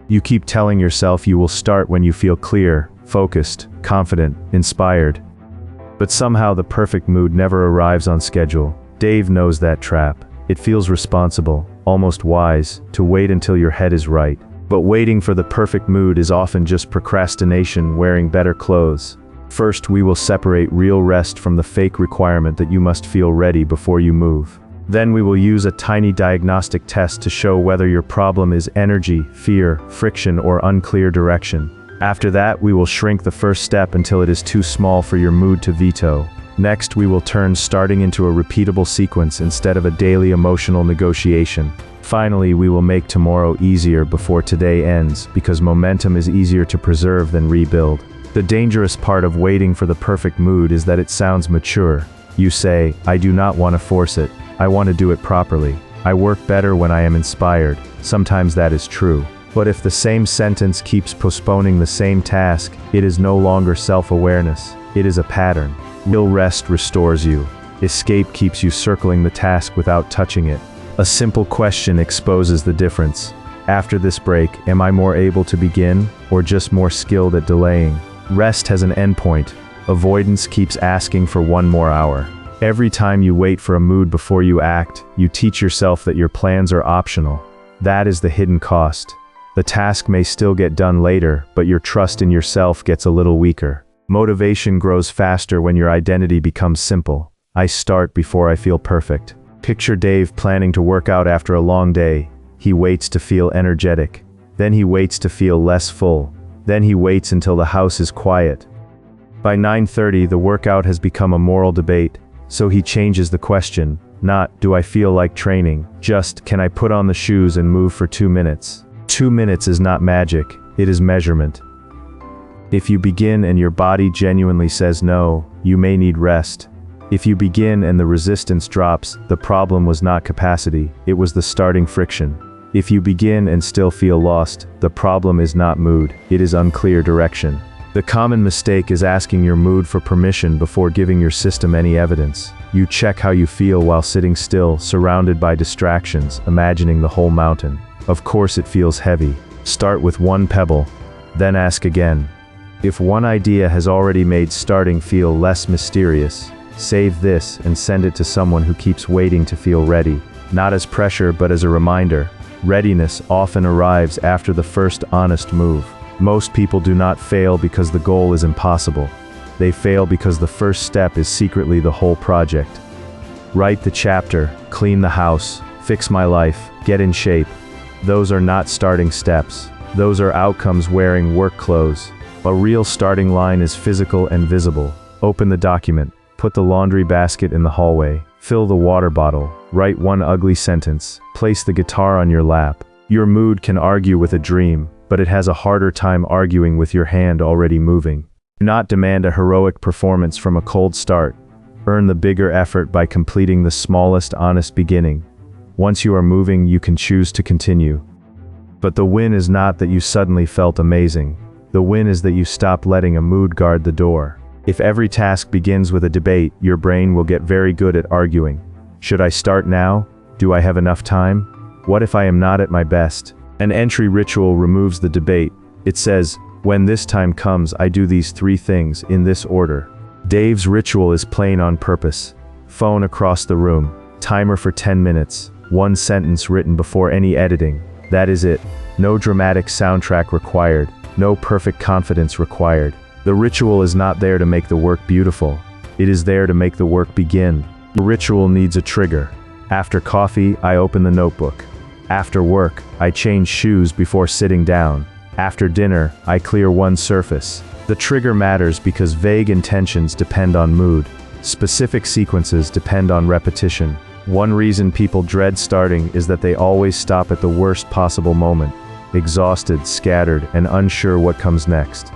You keep telling yourself you will start when you feel clear, focused, confident, inspired. But somehow the perfect mood never arrives on schedule. Dave knows that trap. It feels responsible, almost wise, to wait until your head is right. But waiting for the perfect mood is often just procrastination wearing better clothes. First, we will separate real rest from the fake requirement that you must feel ready before you move. Then we will use a tiny diagnostic test to show whether your problem is energy, fear, friction, or unclear direction. After that, we will shrink the first step until it is too small for your mood to veto. Next, we will turn starting into a repeatable sequence instead of a daily emotional negotiation. Finally, we will make tomorrow easier before today ends, because momentum is easier to preserve than rebuild. The dangerous part of waiting for the perfect mood is that it sounds mature. You say, "I do not want to force it. I want to do it properly. I work better when I am inspired." Sometimes that is true. But if the same sentence keeps postponing the same task, it is no longer self-awareness. It is a pattern. Real rest restores you. Escape keeps you circling the task without touching it. A simple question exposes the difference. After this break, am I more able to begin, or just more skilled at delaying? Rest has an endpoint. Avoidance keeps asking for one more hour. Every time you wait for a mood before you act, you teach yourself that your plans are optional. That is the hidden cost. The task may still get done later, but your trust in yourself gets a little weaker. Motivation grows faster when your identity becomes simple. I start before I feel perfect. Picture Dave planning to work out after a long day. He waits to feel energetic. Then he waits to feel less full. Then he waits until the house is quiet. By 9:30, the workout has become a moral debate, so he changes the question. Not, do I feel like training? Just, can I put on the shoes and move for 2 minutes? 2 minutes is not magic, it is measurement. If you begin and your body genuinely says no, you may need rest. If you begin and the resistance drops, the problem was not capacity, it was the starting friction. If you begin and still feel lost, the problem is not mood, it is unclear direction. The common mistake is asking your mood for permission before giving your system any evidence. You check how you feel while sitting still, surrounded by distractions, imagining the whole mountain. Of course it feels heavy. Start with one pebble, then ask again. If one idea has already made starting feel less mysterious, save this and send it to someone who keeps waiting to feel ready. Not as pressure but as a reminder. Readiness often arrives after the first honest move. Most people do not fail because the goal is impossible. They fail because the first step is secretly the whole project. Write the chapter, clean the house, fix my life, get in shape. Those are not starting steps. Those are outcomes wearing work clothes. A real starting line is physical and visible. Open the document, put the laundry basket in the hallway, fill the water bottle, write one ugly sentence, place the guitar on your lap. Your mood can argue with a dream, but it has a harder time arguing with your hand already moving. Do not demand a heroic performance from a cold start. Earn the bigger effort by completing the smallest honest beginning. Once you are moving, you can choose to continue. But the win is not that you suddenly felt amazing. The win is that you stopped letting a mood guard the door. If every task begins with a debate, your brain will get very good at arguing. Should I start now? Do I have enough time? What if I am not at my best? An entry ritual removes the debate. It says, when this time comes, I do these 3 things in this order. Dave's ritual is plain on purpose. Phone across the room. Timer for 10 minutes. 1 sentence written before any editing. That is it. No dramatic soundtrack required. No perfect confidence required. The ritual is not there to make the work beautiful. It is there to make the work begin. The ritual needs a trigger. After coffee, I open the notebook. After work, I change shoes before sitting down. After dinner, I clear one surface. The trigger matters because vague intentions depend on mood. Specific sequences depend on repetition. One reason people dread starting is that they always stop at the worst possible moment. Exhausted, scattered, and unsure what comes next.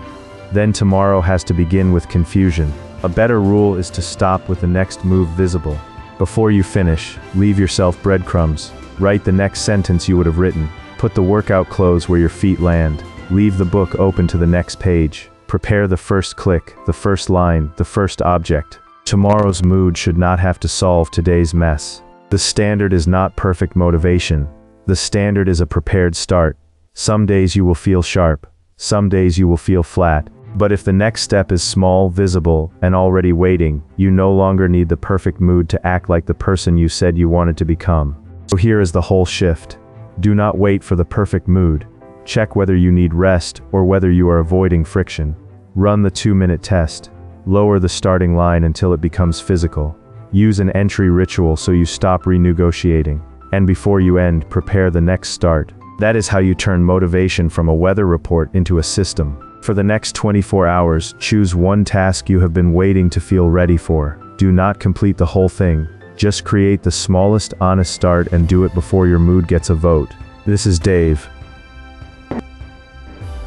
Then tomorrow has to begin with confusion. A better rule is to stop with the next move visible. Before you finish, leave yourself breadcrumbs. Write the next sentence you would have written. Put the workout clothes where your feet land. Leave the book open to the next page. Prepare the first click, the first line, the first object. Tomorrow's mood should not have to solve today's mess. The standard is not perfect motivation. The standard is a prepared start. Some days you will feel sharp, some days you will feel flat. But if the next step is small, visible, and already waiting, you no longer need the perfect mood to act like the person you said you wanted to become. So here is the whole shift. Do not wait for the perfect mood. Check whether you need rest or whether you are avoiding friction. Run the 2-minute test. Lower the starting line until it becomes physical. Use an entry ritual so you stop renegotiating. And before you end, prepare the next start. That is how you turn motivation from a weather report into a system. For the next 24 hours, choose one task you have been waiting to feel ready for. Do not complete the whole thing. Just create the smallest honest start and do it before your mood gets a vote. This is Dave.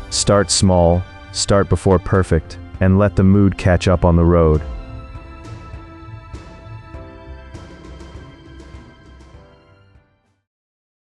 Start small, start before perfect, and let the mood catch up on the road.